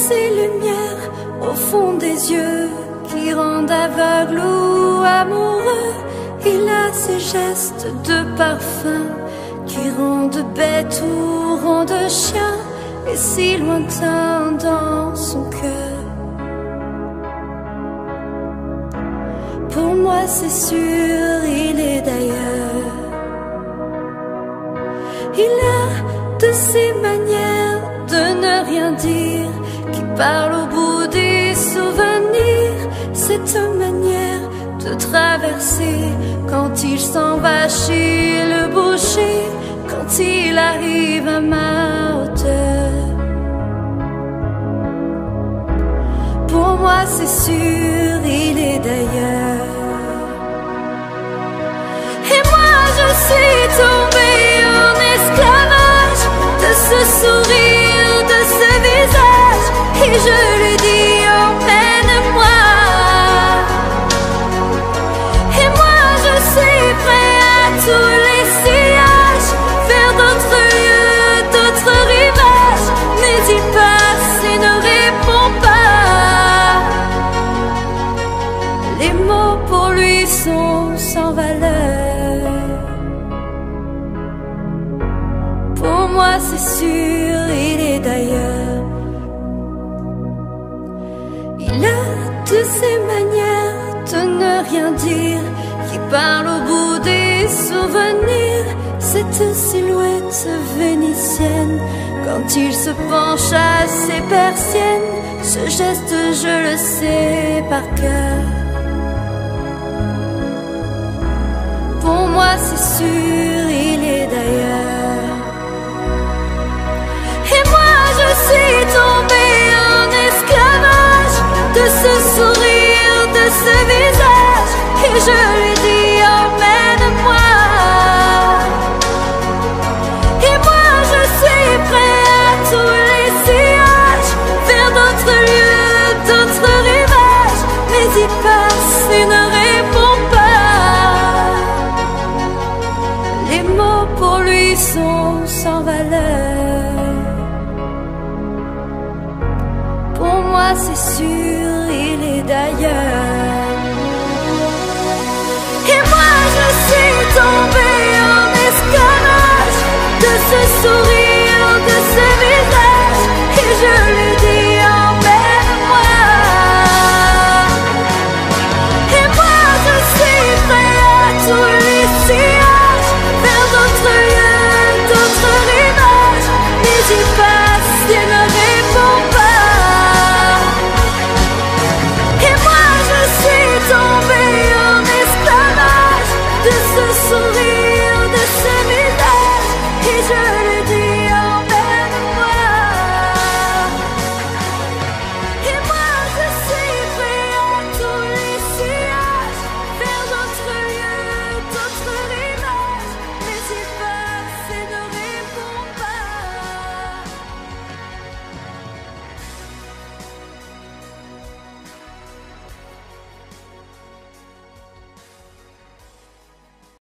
ces lumières au fond des yeux qui rendent aveugle ou amoureux. Il a ces gestes de parfum qui rendent bête ou rendent chien, et si lointain dans son cœur. Pour moi c'est sûr, il est d'ailleurs. Il a de ces manières de ne rien dire qui parle au bout des souvenirs. Cette manière de traverser quand il s'en va chez le boucher, quand il arrive à ma hauteur. Pour moi c'est sûr, il est d'ailleurs. Et moi je suis tombée en esclavage de ce sourire, de ce visage, et je lui dis emmène-moi. Et moi je suis prêt à tous les sillages, vers d'autres lieux, d'autres rivages, mais il passe et ne répond pas. Les mots pour lui sont sans valeur. Pour moi c'est sûr, il est d'ailleurs. Il a de ces manières de ne rien dire qui parle au bout des souvenirs. Cette silhouette vénitienne quand il se penche à ses persiennes, ce geste je le sais par cœur. Pour moi c'est sûr, il est d'ailleurs. Et moi je suis tombée en esclavage de ce sourire, de ce visage, et je lui dis emmène-moi. Et moi je suis prêt à tous les sillages, vers d'autres lieux, d'autres rivages, mais il passe et ne répond pas. Les mots pour lui sont sans valeur. Pour moi c'est sûr, il est d'ailleurs.